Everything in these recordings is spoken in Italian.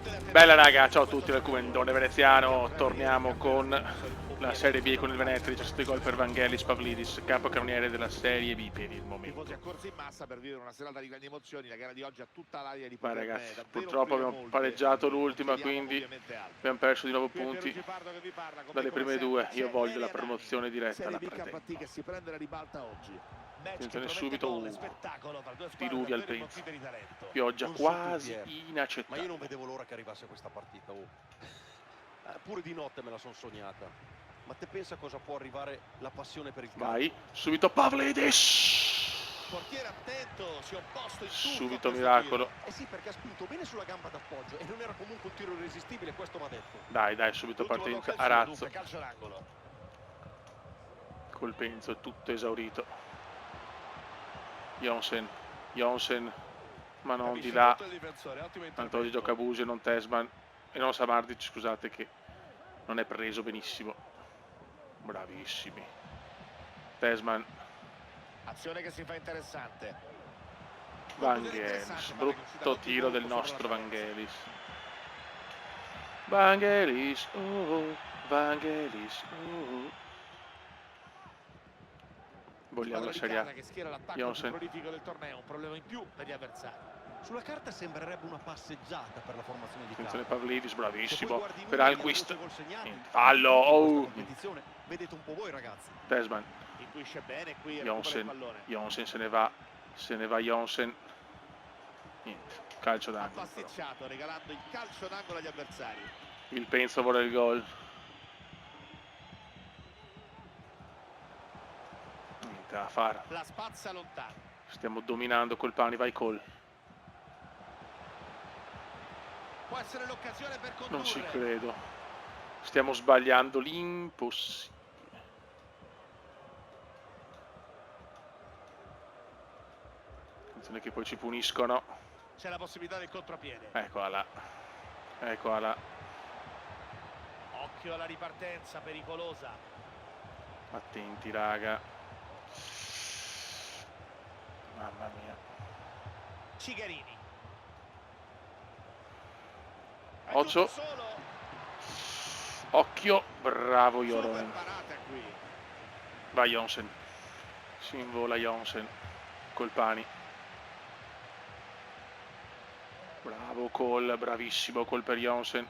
Bella raga, ciao a tutti dal Comendone Veneziano, torniamo con la Serie B con il Venezia, 17 gol per Vangelis Pavlidis, capocannoniere della Serie B per il momento. Tifosi accorsi in massa per vivere una serata di grandi emozioni. La gara di oggi ha tutta l'aria di Vai poterne ragazzi, davvero purtroppo offrire abbiamo molte, pareggiato non l'ultima, chiediamo quindi ovviamente altro. abbiamo perso di nuovo Qui è punti Pierluigi Pardo che vi parla, con me dalle come prime sempre due. Io c'è voglio la Elia Nani. promozione diretta Serie alla B che ha pretempo. fatica, si prende la ribalta oggi. Match che Attenzione promette subito, gol e spettacolo tra due squadre diluvia il davvero penso. imbottite di talento. Pioggia Non so tu, quasi Pier, ma inaccettabile. io non vedevo l'ora che arrivasse questa partita. Pure di notte me la sono sognata. Ma te pensa cosa può arrivare la passione per il calcio? Vai, subito Pavlidis! Portiere attento, si è opposto in tuffo Subito a questo miracolo. tiro. Eh sì, perché ha spinto bene sulla gamba d'appoggio e non era comunque un tiro irresistibile, questo mi ha detto. Dai, subito L'ultimo gol partenza che a suo, razzo. dunque, calcio d'angolo. Col penso è tutto esaurito. Jonsen, ma non di là. Tanto oggi gioca Busi e non Tesman. E non Samardic, scusate, che non è preso benissimo. Bravissimi. Tesman. Azione che si fa interessante. Vangelis, brutto tiro del nostro Vangelis. Vangelis, oh, Vangelis, oh. Vogliamo la Serie A. che schiera l'attacco più Jonsen. prolifico del torneo, un problema in più per gli avversari. Sulla carta sembrerebbe una passeggiata per la formazione di Attenzione campo. Pavlidis, Se poi bravissimo. guardi i Per numeri alla Alquist. voce gol segnati, Fallo, in questa oh. competizione, vedete un po' voi ragazzi. Tesman. Intuisce bene qui, recupera il pallone. Jonsen se ne va Jonsen. Niente, calcio Ha d'angolo. pasticciato regalando il calcio d'angolo agli avversari. Il Penzo vuole il gol. Niente da fare. La spazza lontano. Stiamo dominando col Pani, vai Col. Può essere l'occasione per condurre. Non ci credo. Stiamo sbagliando l'impossibile. Attenzione che poi ci puniscono. C'è la possibilità del contropiede. Eccola là. Eccola là. Occhio alla ripartenza pericolosa. Attenti raga. Mamma mia. Cigarini. Occhio. Occhio. Bravo Joronen. Va Jonsen. Si invola Jonsen. Col Pani. Bravo Col. Bravissimo Col per Jonsen.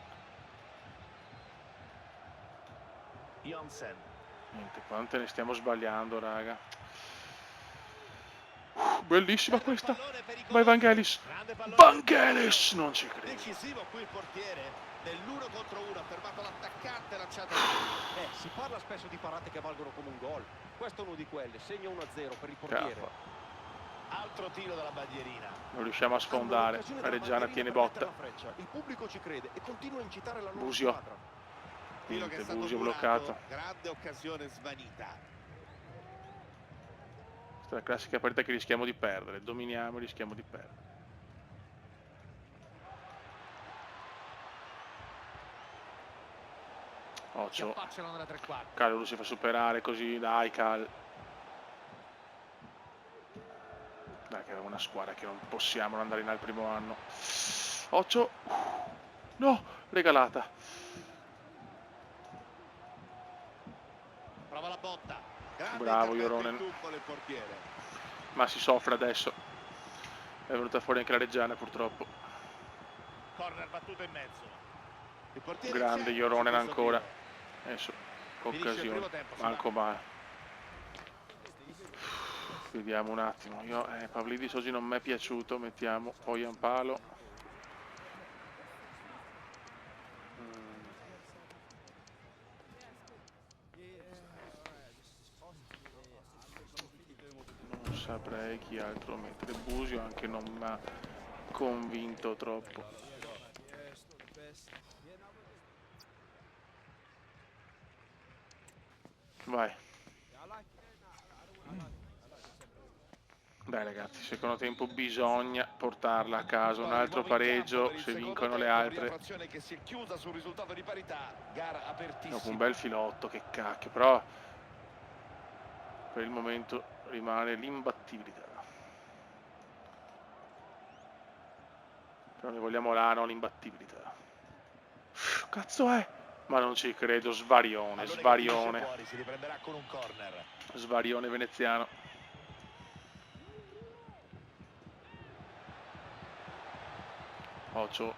Niente, quante ne stiamo sbagliando raga. Bellissima questa. Vai Vangelis. Vangelis, non ci credo. Decisivo qui il portiere. Nell'1 contro 1 ha fermato l'attaccante lanciato. Si parla spesso di parate che valgono come un gol. Questo è uno di quelle, segna 1-0 per il portiere. Altro tiro dalla bandierina. Non riusciamo a sfondare. La Reggiana tiene botta. Il pubblico ci crede e continua a incitare la loro Busio. squadra. Tiro che è stato Busio durato, bloccato. grande occasione svanita. Questa è la classica partita che rischiamo di perdere. Dominiamo e rischiamo di perdere. Occhio. Cal lo si fa superare così. Dai Cal. Dai che aveva una squadra che non possiamo andare in al primo anno. Occhio. No, regalata. Prova la botta. Grande Bravo intervento Joronen. in tuffo del portiere. Ma si soffre adesso. È venuta fuori anche la Reggiana purtroppo. Corner battuto in mezzo. Il portiere Grande c'è Joronen su questo ancora. tiro. Adesso Finisce il occasione. primo tempo, Manco male. Vediamo un attimo. Io Pavlidis oggi non mi è piaciuto. Mettiamo Ojan Palo. Non saprei chi altro mettere. Busio anche non mi ha convinto troppo. Vai. Dai ragazzi, secondo tempo bisogna portarla a casa. Un altro pareggio se vincono le altre. Dopo un bel filotto, che cacchio. Però per il momento rimane l'imbattibilità. Però ne vogliamo la non imbattibilità. Cazzo è? Ma non ci credo, svarione, Pallone che svarione. finisce fuori, si riprenderà con un corner. Svarione veneziano. Occhio.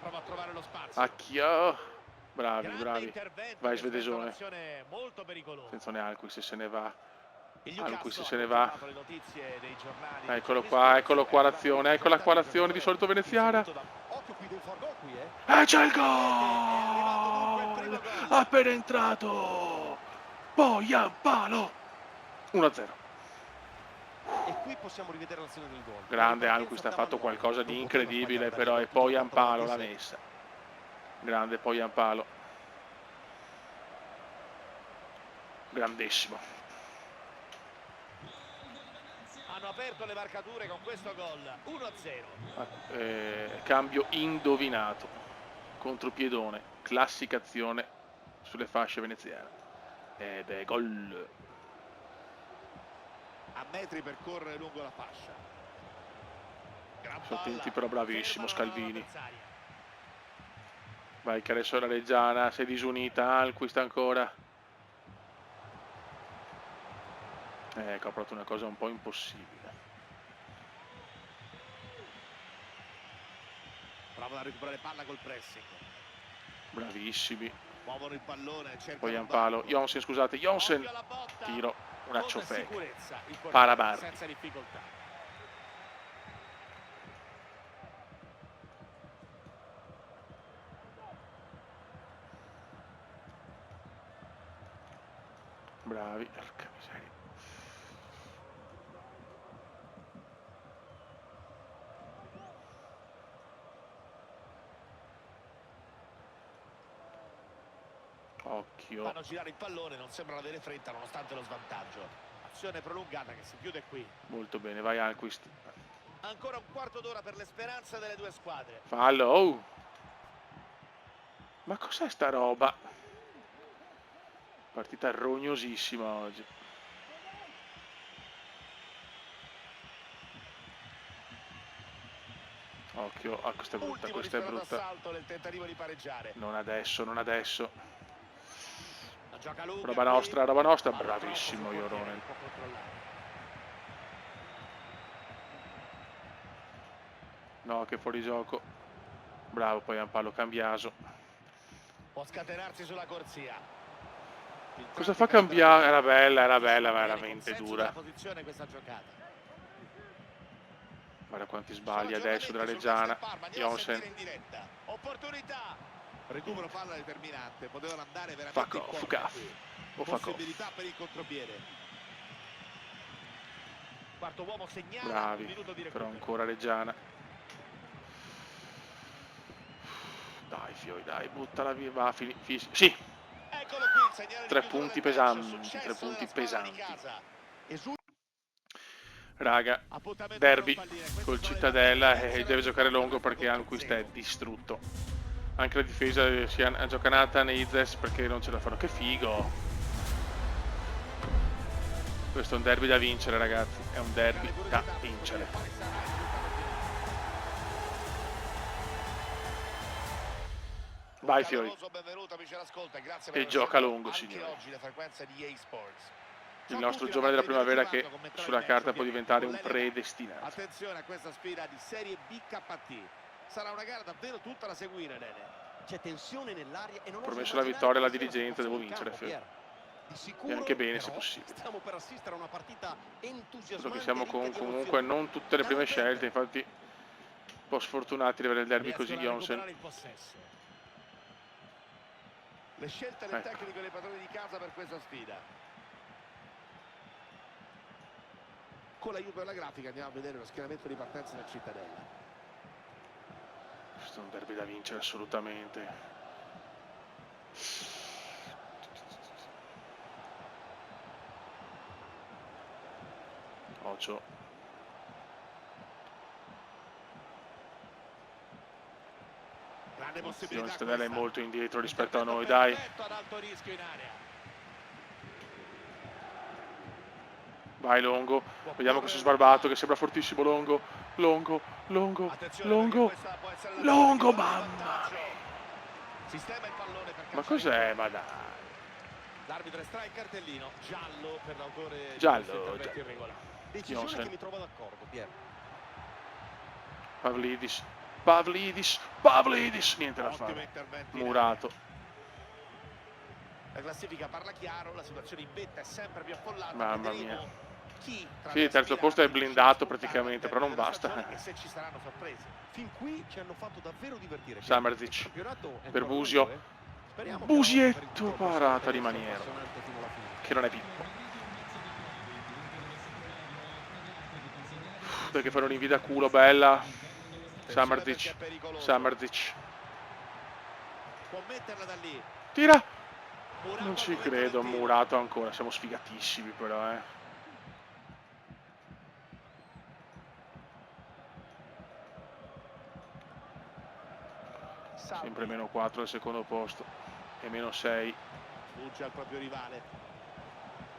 Prova a trovare lo spazio. Acchio. Bravi, Grande bravi. intervento, Vai questa è svedesone. un'azione molto pericolosa. Attenzione Alquist se ne va. Il Alquist Newcastle se ha ne va. confermato le notizie dei giornali dei Eccolo giorni qua, scorsi, eccolo è qua arrivato l'azione, il eccola qua tentativo l'azione di solito veneziana. inseguito da- Occhio qui dei Forgò qui, E c'è il È arrivato dunque il gol! primo gol. Appena entrato! Poi palo! 1-0. E qui possiamo rivedere l'azione del gol. Grande La Alquist, ha ripartenza fatto da manuale. qualcosa di Non poteva incredibile, sbagliare però da e lì, tutto poi fatto Palo davanti l'ha a sé. messa. Grande poi Palo. Grandissimo. Hanno aperto le marcature con questo gol. 1-0. Cambio indovinato. Contropiedone. Classica azione sulle fasce veneziane. Ed è gol. A metri per correre lungo la fascia. Gran Sottili palla. però bravissimo Fermano Scalvini. l'avversario. Vai che adesso la Reggiana si è disunita. Alquist ancora. Ecco, ha proprio una cosa un po' impossibile. Provano a recuperare palla col pressing. Bravissimi. Muovono il pallone, cercano Poi il Ampalo. varco. Jonsen, scusate. Jonsen. Occhio alla botta. Tiro. Un Con acciofec. sicurezza il portiere, Parabardi. senza difficoltà. Bravi. Porca miseria. Occhio. Fanno girare il pallone, non sembrano avere fretta nonostante lo svantaggio. Azione prolungata che si chiude qui. Molto bene, vai Alquist. Ancora un quarto d'ora per le speranze delle due squadre. Fallo. Oh. Ma cos'è sta roba? Partita rognosissima oggi. Occhio, questa è brutta, Ultimo questa è disperato brutta. assalto nel tentativo di pareggiare. Non adesso, non adesso. La gioca lunga Roba qui. nostra, roba nostra. Palla troppo Bravissimo sul portiere, Ioronen. può controllare. No, che fuori gioco. Bravo, poi Ampalo Cambiaso. Può scatenarsi sulla corsia. Cosa fa cambiare? Era bella, Bene, veramente consenso dura. della posizione questa giocata. Guarda quanti sbagli adesso della Reggiana. Jonsen. Opportunità. Recupero palla determinante. Potevano andare veramente Fuck in off, porta fuck off. qui. Oh, fuck off. Possibilità per il contropiede. Quarto uomo segnala. Un Bravi, minuto di però recupero. ancora Reggiana. Dai Fioi, dai, buttala via, va, sì, Eccolo qui il segnale di 3 chiusura punti del match. pesanti, Successo 3 punti della squadra di pesanti. casa. Raga, Appuntamento derby per non fallire. Queste col sono le Cittadella partite e deve giocare lungo perché contro Alquist zero. è distrutto. Anche la difesa si è giocanata nei Izes perché non ce la fanno. Che figo! Questo è un derby da vincere, ragazzi, è un derby da vincere. Vai Fiori. Benvenuto, amici all'ascolto, e grazie per E aver gioca seguito lungo, anche signori. oggi le frequenze di EA Sports. Il nostro giovane della primavera che sulla carta può diventare un predestinato. Attenzione a questa sfida di Serie BKT. Sarà una gara davvero tutta da seguire, Nene. C'è tensione nell'aria e non Promesso oso la vittoria alla immaginare dirigenza, devo questa vincere, situazione in Fiori. campo, Pier. Di sicuro, E anche bene, se però, possibile. stiamo per assistere a una partita entusiasmante. Credo che siamo e ricca di comunque emozioni. non tutte le prime Caro scelte, infatti un po' sfortunati di avere il derby così. Riescono a Jonsen. recuperare il possesso. Le scelte del Ecco. tecnico e dei padroni di casa per questa sfida. Con l'aiuto della grafica andiamo a vedere lo schieramento di partenza del Cittadella. Questo è un derby da vincere assolutamente. Occhio. Grande Il possibilità Cittadella è questa. molto indietro rispetto a noi, Intervento dai. perfetto ad alto rischio in area. Vai Longo, vediamo questo sbarbato che sembra fortissimo. Longo, Longo, Longo, Longo, Longo, mamma mia. Sistema il pallone per Ma calciare cos'è? in Ma dai. L'arbitro estrae il cartellino giallo per l'autore di questo Giallo, intervento giallo. irregolare. Decisione Johnson. che mi trovo d'accordo, Pier. Pavlidis, Pavlidis, Pavlidis. Niente da Ottimo fare. intervento in Murato. La classifica parla chiaro, la situazione in vetta è sempre più affollata. Mamma Vedremo mia. chi tra Sì, le il terzo posto è aspiranti riuscirà a blindato spuntare praticamente, al però non termine della basta. stagione e se ci saranno sorprese. Fin qui ci hanno fatto davvero divertire. Pier. Il Samardzic campionato è per ancora Busio. lungo, eh. Speriamo che la lotta per il Busietto, titolo possa parata di mantenersi Maniero. appassionante fino alla fine. Che non è Pippo. Perché fare un'invida a culo bella. Attenzione perché Samardzic, è pericoloso. Samardzic. Può metterla da lì. Tira! Murato Non al ci momento credo, del tiro. murato ancora. Siamo sfigatissimi però, eh. Salvi. Sempre meno 4 al secondo posto. E meno 6 Fugge al proprio rivale.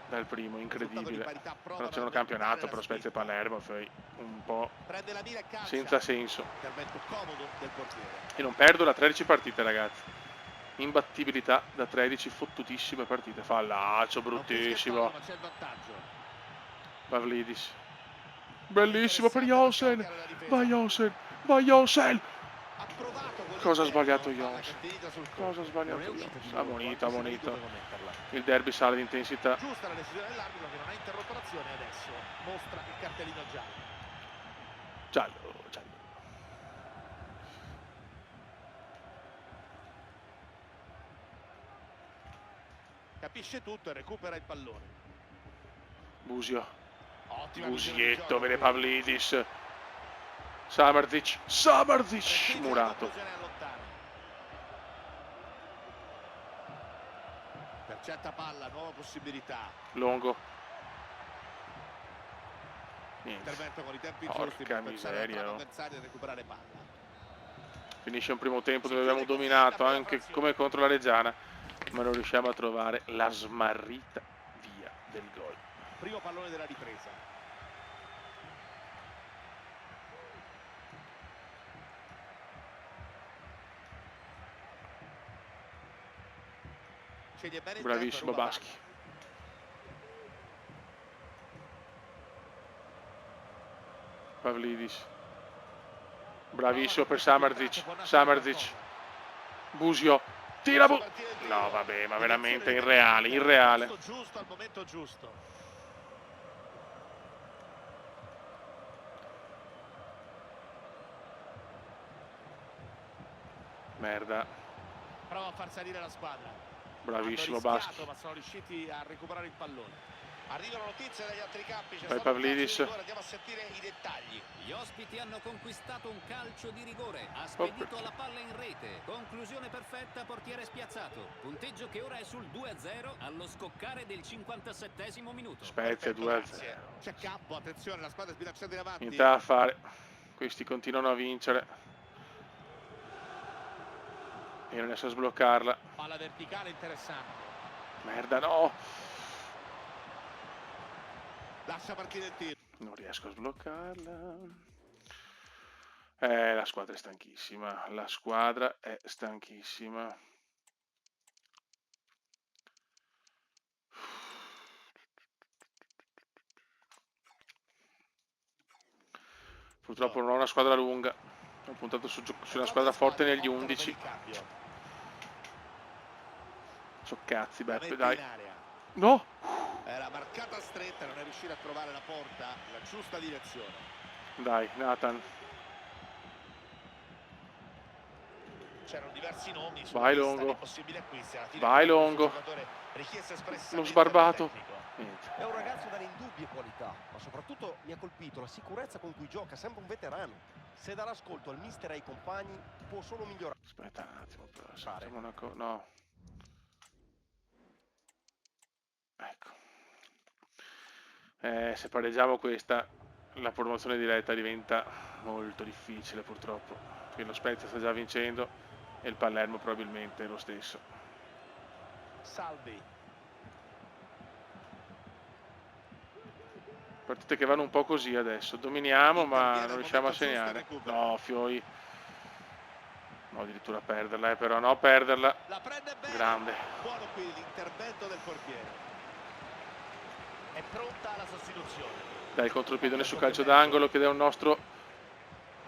dal primo, Risultato di incredibile. parità, prova Però ad c'è un aumentare campionato la per Spezia e spinta. Palermo, poi un po' Prende la mira e calcia. senza senso. Intervento comodo del portiere. E non perdo da 13 partite, ragazzi. Imbattibilità da 13 fottutissime partite. Fallaccio Non fischia il bruttissimo. fallo, ma c'è il vantaggio. Pavlidis. Bellissimo per Interessante Johnsen. per la difesa. Vai Johnsen. Vai Johnsen. Ha provato con Cosa ha l'interno, sbagliato palla che è Johnsen? finita sul Cosa ha fondo. sbagliato Non è uscita di Johnsen? nuovo, Ammonito, anche se lei ammonito. doveva metterla. Il derby sale di intensità. Giusta la decisione dell'arbitro che non ha interrotto l'azione adesso. Mostra il cartellino giallo. Giallo, giallo. Capisce tutto e recupera il pallone. Busio. Ottima visione di Busietto, gioco vede qui. Pavlidis. Samardzic. Samardzic. Precisa la Murato. conclusione e allontana. Intercetta palla, nuova possibilità. Longo. Niente. Intervento con i tempi Porca giusti per pensare alla miseria, trama oh. avversaria e recuperare palla. Finisce un primo tempo Si dove abbiamo chiude così dominato la prima anche frazione. come contro la Reggiana, ma non riusciamo a trovare la smarrita via del gol. Primo pallone della ripresa. Sceglie bene il Bravissimo tempo e ruba Baschi. Pavlidis. Bravissimo per Samardzic. Samardzic. Busio. Tira No, vabbè, ma veramente irreale, irreale. Giusto al momento giusto. Merda. Prova a far salire la squadra. Bravissimo Hanno rischiato, Baschi. ma sono riusciti a recuperare il pallone. Arrivano notizie dagli altri campi. C'è Vai stato un calcio di Pavlidis. rigore, andiamo a sentire i dettagli. Gli ospiti hanno conquistato un calcio di rigore, ha spedito la palla in rete, conclusione perfetta, portiere spiazzato, punteggio che ora è sul 2-0 allo scoccare del 57° minuto. Spezia Perfetto, 2-0. grazie. C'è campo, attenzione, la squadra è sbilanciata in avanti. Niente da fare. Questi continuano a vincere. E non riesco a sbloccarla. Palla verticale interessante. Merda, no! Lascia partire il tiro. Non riesco a sbloccarla. La squadra è stanchissima. La squadra è stanchissima. Purtroppo non ho una squadra lunga. Ho puntato su una squadra forte negli 11. So cazzi, Beppe, dai. No! Era marcata stretta, non è riuscita a trovare la porta, la giusta direzione. Dai, Nathan. C'erano diversi nomi sulla Vai lista Longo. di possibili acquisti. Alla fine Vai questo Longo. giocatore richiesta espressamente Lo sbarbato. dal tecnico. Niente. È un ragazzo dalle indubbie qualità, ma soprattutto mi ha colpito la sicurezza con cui gioca, sembra un veterano. Se darà ascolto al mister e ai compagni, può solo migliorare. Aspetta un attimo, però. Facciamo una cosa. No. Ecco. Se pareggiamo questa, la promozione diretta diventa molto difficile purtroppo. Perché lo Spezia sta già vincendo e il Palermo probabilmente è lo stesso. Salvi. Partite che vanno un po' così adesso. Dominiamo, ma Interviene non al riusciamo a momento giusto il segnare. recupero. No, Fioi. No, addirittura perderla, però no, perderla. La prende bene. Grande. Buono qui l'intervento del portiere. È pronta la sostituzione. Dai, il contropiedone su calcio d'angolo che è un nostro.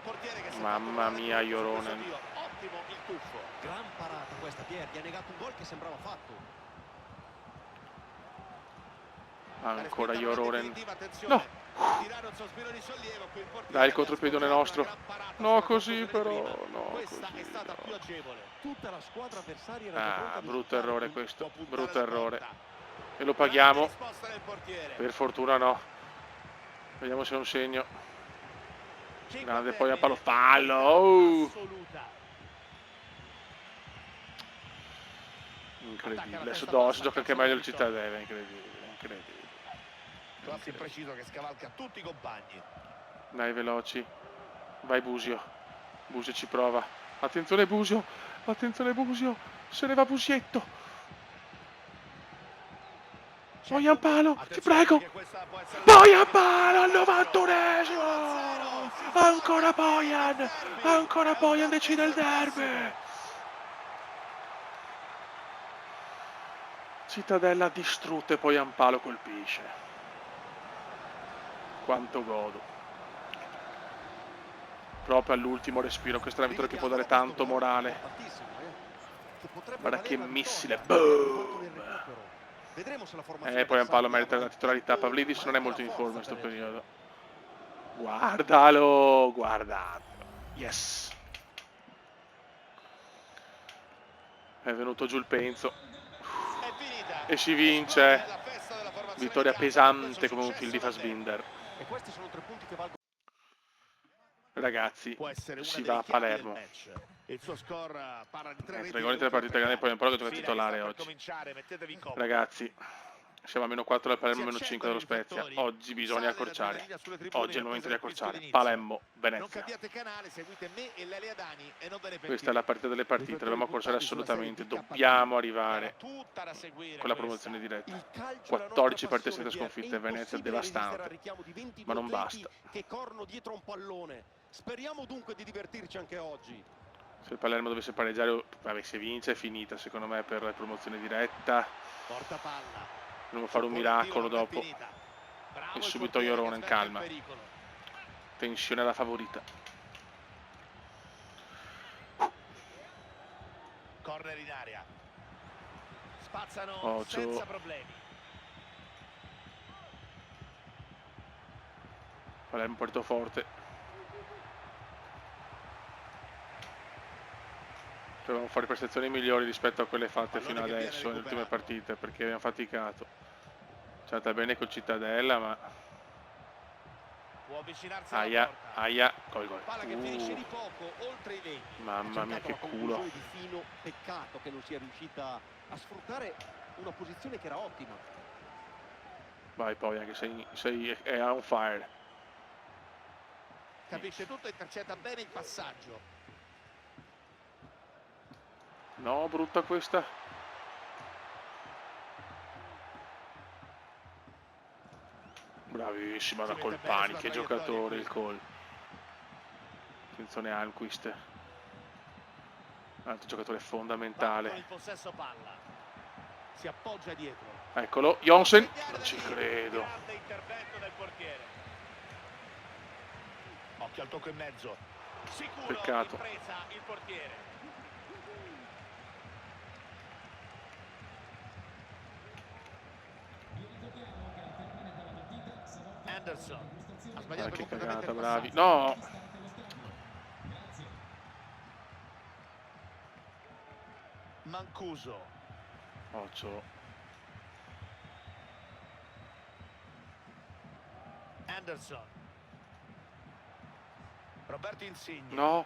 Portiere che si è Mamma fatto mia, trovare pronto su questo Joronen. tiro. Ottimo il tuffo. Gran parata questa, Pier, gli ha negato un gol che sembrava fatto. Ancora La respinta non è Joronen. definitiva, attenzione. No. Tirare un sospiro di sollievo, qui il portiere Dai, il ha contropiedone sfoggiato nostro. una gran parata No, sulla così conclusione di però. prima. No, Questa così. è stata No. più agevole. Tutta la squadra avversaria era già pronta Ah, ad brutto esultare, errore quindi questo. Può puntare Brutto alla errore. porta. E lo Grande paghiamo. risposta del portiere. Per fortuna no. Vediamo se è un segno. Grande, poi a palo fallo. Oh. Assoluta. Incredibile. Adesso Dos gioca anche meglio il Cittadella. Incredibile. Incredibile. Cross impreciso che scavalca tutti i compagni. Dai, veloci. Vai Busio. Busio ci prova. Attenzione Busio. Attenzione Busio. Se ne va Busietto. Poi a palo. Ti prego. Poi a palo al 91esimo. Ancora Bojan. Ancora Bojan decide il derby. Cittadella distrutta e poi Ampalo colpisce. Quanto godo. Proprio all'ultimo respiro, questa è una vittoria che può dare tanto morale. Guarda che missile, boom! Vedremo se la formazione Poi Ampalo merita la titolarità. Pavlidis non è molto in forma in questo periodo. Guardalo, guardatelo. Yes! È venuto giù il penzo. E si vince. Vittoria pesante come un film di Fassbinder. E questi sono 3 punti che valgono. Ragazzi, si va a Palermo. Il suo score parla di 3 3 gol in 3 partite grandi, poi Ampalo che gioca titolare oggi. Ragazzi, siamo a -4 dal Palermo, -5 dallo Spezia. Oggi bisogna accorciare. Oggi è il momento di accorciare. Palermo, Non Venezia. cambiate canale, seguite me e Lele Adani e non ve ne Questa è la partita delle partite, dobbiamo accorciare assolutamente. Dobbiamo arrivare con la promozione diretta. 14 partite senza sconfitte, Venezia devastante. Ma non basta. Che corrono dietro un pallone. Speriamo dunque di divertirci anche oggi. Se il Palermo dovesse pareggiare, vabbè, se vince è finita secondo me per la promozione diretta. Porta palla. Dobbiamo fare un miracolo dopo. E subito Joronen calma. Tensione alla favorita. Corner in area. Spazzano Occhio. senza problemi. Palermo partito forte. Dobbiamo fare prestazioni migliori rispetto a quelle fatte fino adesso nelle ultime partite, perché abbiamo faticato. C'è andata bene col Cittadella, ma Può avvicinarsi aia, aia, gol gol. Palla che finisce di poco, oltre i 20. Mamma mia che culo. Di Fino, peccato che non sia riuscita a sfruttare una posizione che era ottima. Vai poi, anche è on fire. Capisce tutto e intercetta bene il passaggio. No, brutta questa. Bravissima da Colpani, che giocatore il Col. Attenzione Almquist. Altro giocatore fondamentale. Il possesso palla. Si appoggia dietro. Eccolo, Jonsen. Non ci credo. Grande intervento del portiere. Occhio al tocco in mezzo. Sicuro. Peccato. Impresa il portiere. Anderson. Ha sbagliato Che completamente cagata, il bravi. passaggio. No! Mancuso. Occhio. Anderson. Roberto Insigne. No,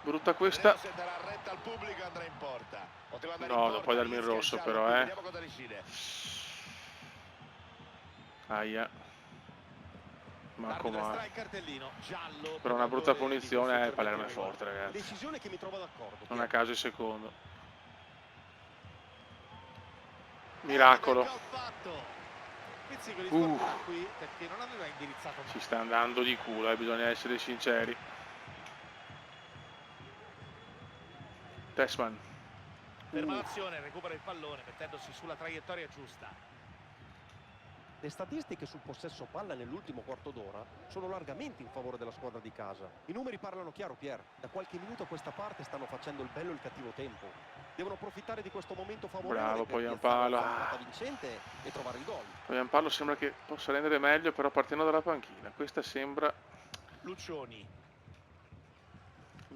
brutta questa. Se darà retta al pubblico andrà in porta. Poteva andare No, in non porta, puoi darmi il rischia rosso giallo, però, vediamo cosa decide. Aia. Manco L'arbitro estrae male. il cartellino giallo. Per una brutta punizione, Palermo è forte, ragazzi. Decisione che mi trova d'accordo. Non a caso il secondo. Miracolo. pizzico di sfortuna qui perché non aveva indirizzato Ci sta andando di culo, bisogna essere sinceri. Tessman. ferma l'azione, recupera il pallone mettendosi sulla traiettoria giusta. Le statistiche sul possesso palla nell'ultimo quarto d'ora sono largamente in favore della squadra di casa. I numeri parlano chiaro, Pier. Da qualche minuto a questa parte stanno facendo il bello e il cattivo tempo. Devono approfittare di questo momento favorevole. Bravo, per poi piazzare Ampalo. la zampata vincente e trovare il gol. Poi Ampalo sembra che possa rendere meglio, però partendo dalla panchina. Questa sembra Luccioni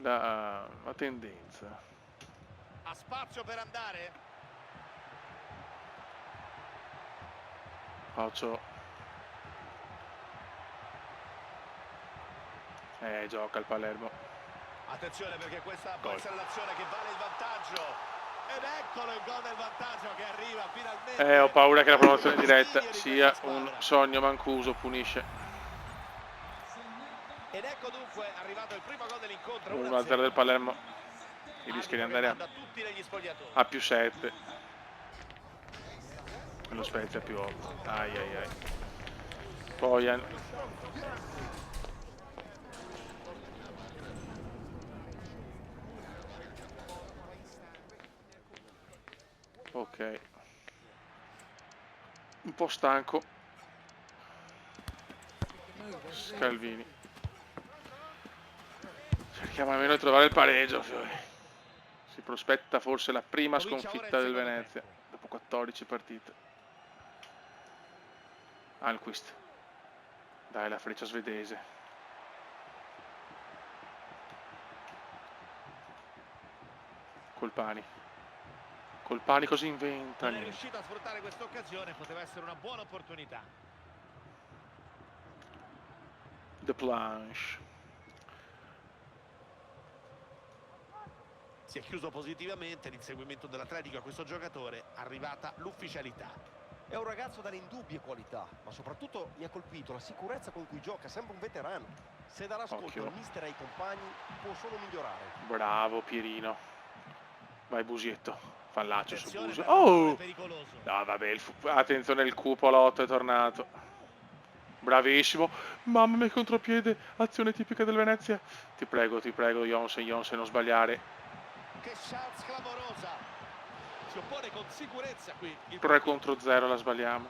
la tendenza. ha spazio per andare. Occhio. Gioca il Palermo. Attenzione perché questa può Gol. essere l'azione che vale il vantaggio. Ed eccolo il gol del vantaggio che arriva finalmente. Ho paura che la promozione diretta sia un sogno mancuso, punisce. Ed ecco dunque arrivato il primo gol dell'incontro. 1-0 del Palermo. E rischia di andare a più 7. Lo Spezia più 8. Ai ai ai. Bojan. Ok. Un po' stanco. Scalvini. Cerchiamo almeno di trovare il pareggio. Si prospetta forse la prima sconfitta del Venezia dopo 14 partite. Alquist. Dai, la freccia svedese. Colpani. Colpani cosa inventa? Non è riuscito a sfruttare questa occasione, poteva essere una buona opportunità. The Planche. Si è chiuso positivamente l'inseguimento dell'Atletico a questo giocatore, arrivata l'ufficialità. È un ragazzo dalle indubbie qualità, ma soprattutto mi ha colpito la sicurezza con cui gioca, sembra un veterano. Se darà ascolto al mister e ai compagni, può solo migliorare. Bravo Pierino. Vai Busietto. Fallaccio su Attenzione, Busio. però, Oh! è pericoloso. No, vabbè, attenzione, il cupolotto è tornato. Bravissimo. Mamma mia, contropiede. Azione tipica del Venezia. Ti prego, Jonsen, non sbagliare. Che chance clamorosa. Si oppone con sicurezza qui. 3 contro 0 la sbagliamo.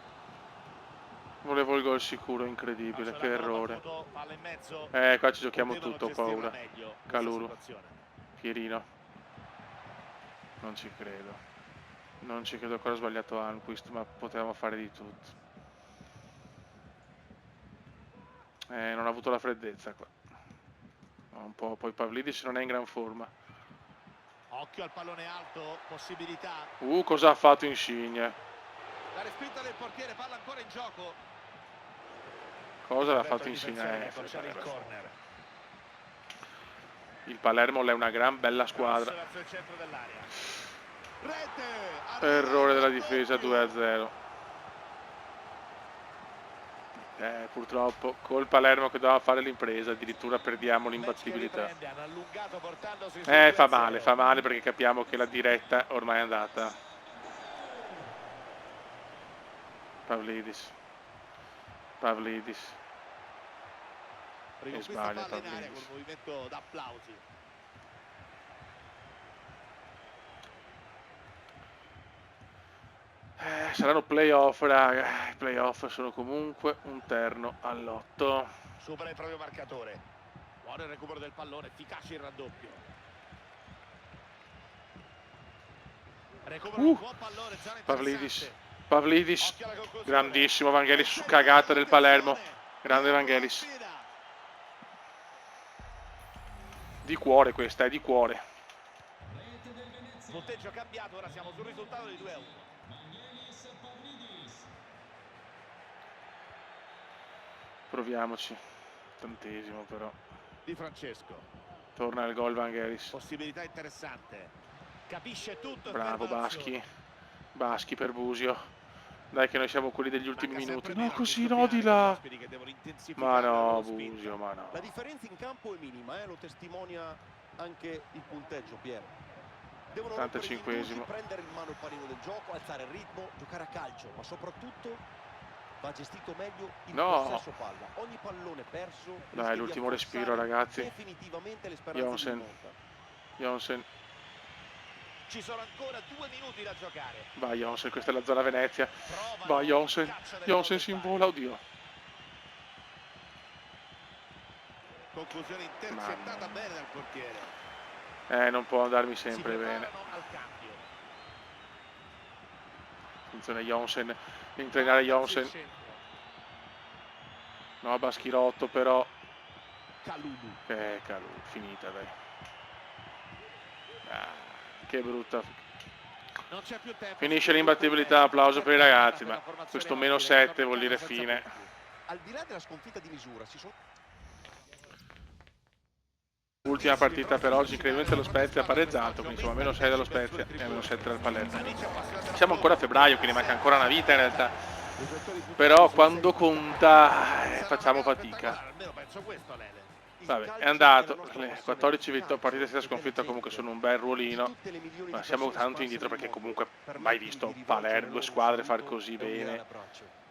Volevo il gol sicuro, incredibile, che errore. Palla in mezzo. Qua ci giochiamo tutto, ho paura. Calulu. Pierino. Non ci credo. Non ci credo, ancora sbagliato Almquist, ma potevamo fare di tutto. Non ha avuto la freddezza qua. Un po', poi Pavlidis non è in gran forma. Occhio al pallone alto, possibilità. Cosa ha fatto Insigne? La respinta del portiere, palla ancora in gioco. Cosa l'ha fatto Insigne? Il corner. Il Palermo è una gran bella squadra. Verso il centro dell'area. Rete. Errore della difesa, 2-0. Purtroppo col Palermo che doveva fare l'impresa addirittura perdiamo l'imbattibilità. Fa male perché capiamo che la diretta ormai è andata. Pavlidis. E sbaglia Pavlidis. Movimento d'applausi. Saranno playoff, raga. I playoff sono comunque un terno all'8. Supera il proprio marcatore. Buono il recupero del pallone, efficace il raddoppio. Recupera un buon pallone, Pavlidis. Grandissimo Vangelis su cagata del Palermo. Grande Vangelis. Di cuore questa, è di cuore. Punteggio cambiato, ora siamo sul risultato di 2-1. Proviamoci. Tantesimo però. Di Francesco. Torna il gol Vangelis. Possibilità interessante. Capisce tutto. Bravo Baschi per Busio. Dai che noi siamo quelli degli ultimi minuti. No, così no, di là. Ma no, Busio, ma no. La differenza in campo è minima, lo testimonia anche il punteggio, Pier. Devono 85esimo. prendere in mano il pallino del gioco, alzare il ritmo, giocare a calcio, ma soprattutto Va gestito meglio il No. possesso palla. Ogni pallone perso Dai, rischia di l'ultimo respiro, affossare ragazzi. definitivamente le speranze di Jonsen. rimonta. Jonsen. Ci sono ancora 2 minuti da giocare. Vai Jonsen, questa è la zona Venezia. Provano Vai Jonsen. la caccia del Jonsen gol si del invola, oddio. Conclusione intercettata bene dal portiere. Non può andarmi Si sempre bene. preparano al cambio. Attenzione Jonsen. Intrainare Jonsen. No, Baschirotto però. Kalulu. Calù, finita dai. Che brutta. Non c'è più tempo. Finisce l'imbattibilità, applauso per i ragazzi, ma questo meno 7 vuol dire fine. Al di là della sconfitta di misura, si sono... Ultima partita per oggi, incredibilmente lo Spezia ha pareggiato, quindi insomma meno 6 dallo Spezia e meno 7 dal Palermo. Siamo ancora a febbraio, quindi manca ancora una vita in realtà, però quando conta facciamo fatica. Almeno penso questo, Lele. Vabbè, è andato, le 14 partite senza sconfitta comunque sono un bel ruolino, ma siamo tanto indietro perché comunque mai visto Palermo, 2 squadre far così bene,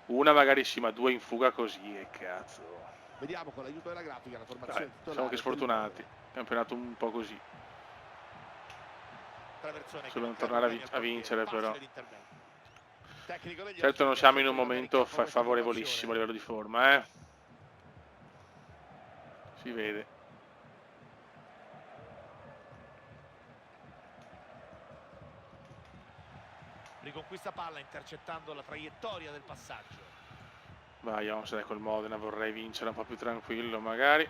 una magari sì, ma 2 in fuga così, e cazzo. Vediamo con l'aiuto della grafica la formazione Vabbè, siamo che sfortunati, campionato un po' così. Dobbiamo tornare a vincere però. Certo non siamo in un momento favorevolissimo a livello di forma, si vede. Riconquista palla intercettando la traiettoria del passaggio. Vai Jonsen col Modena, vorrei vincere un po' più tranquillo magari.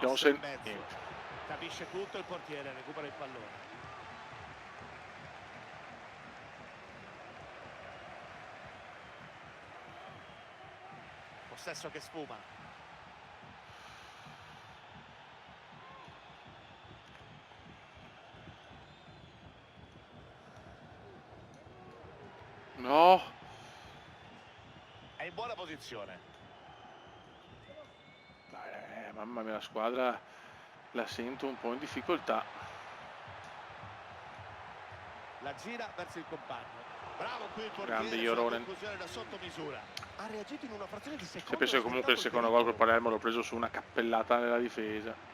Jonsen, niente. Capisce tutto il portiere, recupera il pallone. Possesso che sfuma. No! È in buona posizione. Dai, mamma mia, la squadra la sento un po' in difficoltà. La gira verso il compagno. Bravo qui il Grande portiere, Joronen. conclusione da sotto misura. Ha reagito in una frazione di secondo. Se penso che comunque il secondo gol col Palermo l'ho preso su una cappellata nella difesa.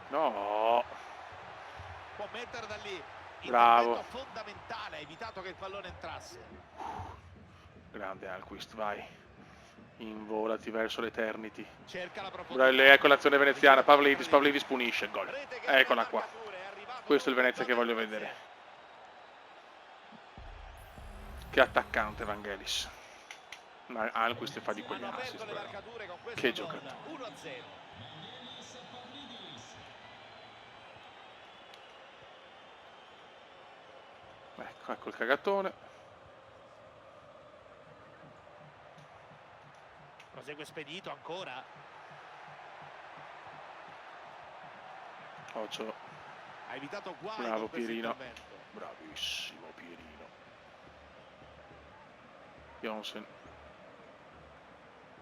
No! Può mettere da lì. Bravo. Intervento fondamentale, ha evitato che il pallone entrasse. Grande Alquist, vai. Involati verso l'Eternity. Cerca la profondità. Ecco l'azione veneziana, Pavlidis punisce il gol. Eccola qua. Questo è il Venezia che voglio vedere. Che attaccante Vangelis. Ma Alquist fa di quegli assist però. Che giocatore. 1-0. Ecco il cagatone. Prosegue spedito ancora. Occhio. Ha evitato guai. Bravo con questo Pierino. intervento. Bravissimo Pierino. Jonsen.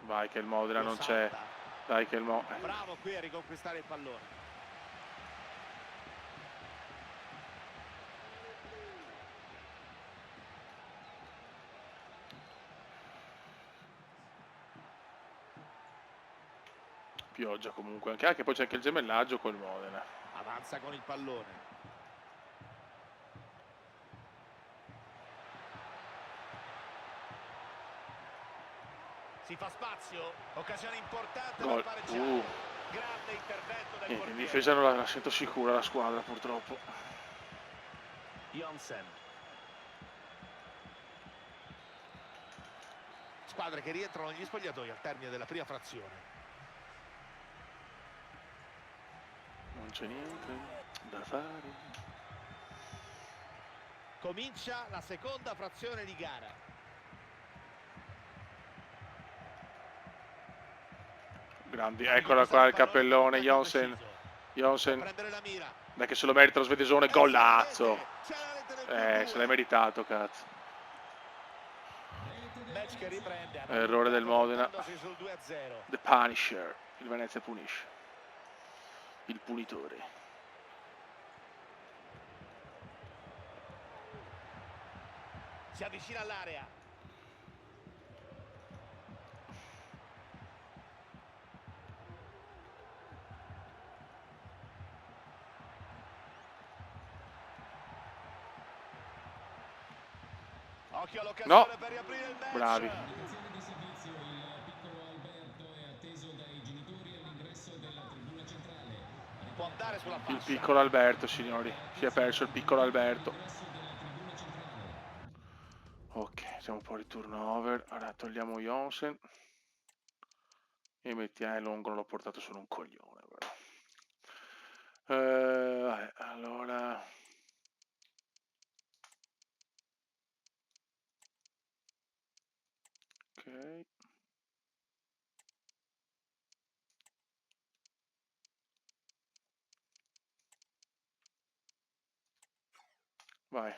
Vai che il Modena non c'è. Dai che il Bravo qui a riconquistare il pallone. Pioggia comunque anche poi c'è anche il gemellaggio col Modena. Avanza con il pallone. Si fa spazio, occasione importante Gol. per pareggiare. Grande intervento del In portiere. difesa non la sento sicura la squadra purtroppo. Jonsen. Squadre che rientrano negli spogliatoi al termine della prima frazione. Non c'è niente da fare. Comincia la seconda frazione di gara. Grandi, eccola qua il cappellone, Jonsen. Prendere la mira. Dai che se lo merita lo svedesone, golazzo. Se l'hai meritato, cazzo. Match che riprende. Errore del Modena. Sul 2-0. The Punisher. Il Venezia punisce. il punitore. Si avvicina all'area. Occhio all'occasione per riaprire il match. Bravi. Può andare sulla fascia. Il piccolo Alberto, signori. Si è perso il piccolo Alberto. Ok, siamo fuori turnover. Ora togliamo Jonsen. E mettiamo Longo, l'ho portato solo un coglione. Vabbè, allora... Ok. Vai.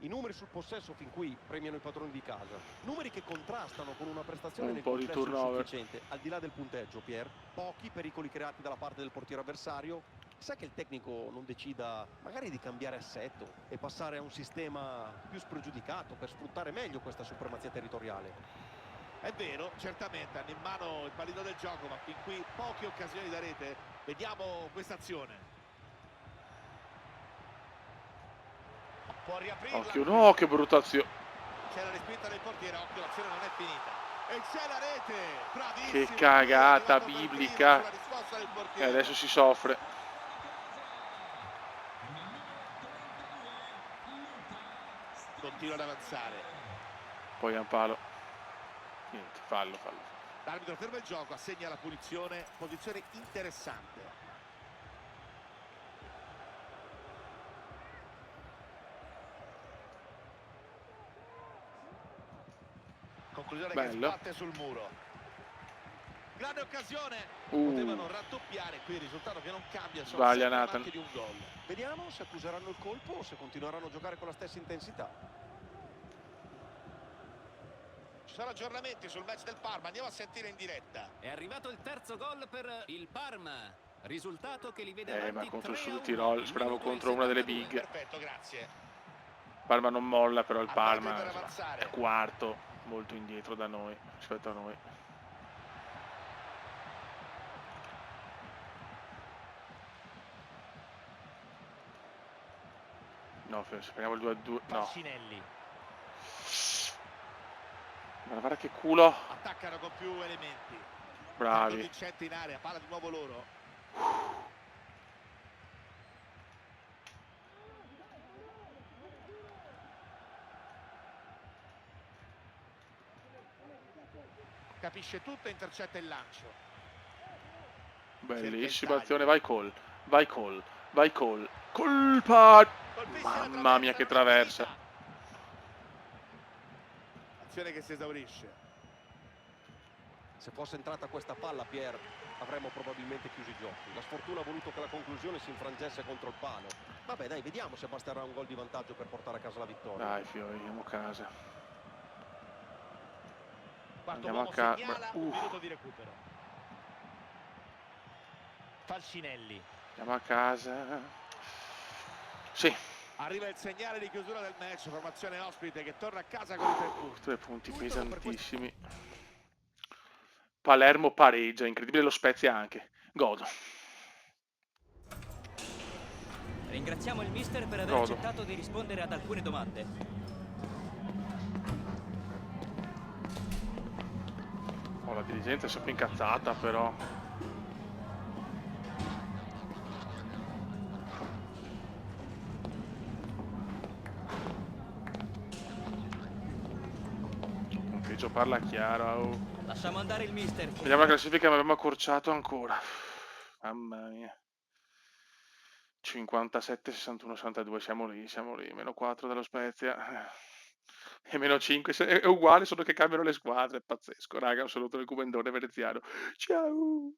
I numeri sul possesso fin qui premiano i padroni di casa. Numeri che contrastano con una prestazione Un nel po' di complesso turnover. insufficiente. Al di là del punteggio, Pier, pochi pericoli creati dalla parte del portiere avversario. Sai che il tecnico non decida magari di cambiare assetto e passare a un sistema più spregiudicato per sfruttare meglio questa supremazia territoriale? È vero, certamente hanno in mano il pallino del gioco, ma fin qui poche occasioni da rete. Vediamo questa azione. Può riaprirla. Occhio, no, che brutta azione. C'è la respinta del portiere, occhio, l'azione non è finita. E c'è la rete, bravissimo. Che cagata È arrivato per biblica. primo sulla risposta del E portiere. adesso si soffre. Continua ad avanzare. Poi a un palo. Niente, fallo. L'arbitro ferma il gioco, assegna la punizione, posizione interessante. Conclusione che Bello. sbatte sul muro. Grande occasione. Potevano raddoppiare, qui il risultato che non cambia, sono Sbaglia sempre Nathan. manchi di un gol. Vediamo se accuseranno il colpo o se continueranno a giocare con la stessa intensità. Ci sono aggiornamenti sul match del Parma, andiamo a sentire in diretta. È arrivato il terzo gol per il Parma. Risultato che li vede Ma avanti contro il 3-1. Sud Tirol, Il speravo minuto è contro una delle 72. big. Perfetto, grazie. Parma non molla, però il Avanti Parma per insomma, avanzare. è quarto, molto indietro da noi, rispetto a noi. No, speriamo il 2-2. No. Falcinelli. Guarda che culo. Attaccano con più elementi. Bravi. Vincente in area, palla di nuovo loro. Capisce tutto e intercetta il lancio. Bellissima azione, vai Cole. Colpa! Mamma mia che traversa. Azione che si esaurisce. Se fosse entrata questa palla, Pier, avremmo probabilmente chiuso i giochi. La sfortuna ha voluto che la conclusione si infrangesse contro il palo. Vabbè, dai, vediamo se basterà un gol di vantaggio per portare a casa la vittoria. Dai fiori, andiamo a casa. Quarto Andiamo uomo a casa. segnala, un minuto di recupero. Falcinelli. Andiamo a casa. Sì. Arriva il segnale di chiusura del match, formazione ospite che torna a casa con i 3 punti. 3 punti pesantissimi. Palermo pareggia, incredibile lo Spezia anche. Godo. Ringraziamo il mister per aver accettato di rispondere ad alcune domande. Oh, la dirigenza è sempre incazzata però. Peggio parla chiaro. Lasciamo andare il mister. Vediamo la classifica, ma abbiamo accorciato ancora. Mamma mia. 57, 61, 62, siamo lì. Meno 4 dello Spezia. E meno 5, è uguale, solo che cambiano le squadre. È pazzesco, raga. Un saluto del Cubendone veneziano. Ciao!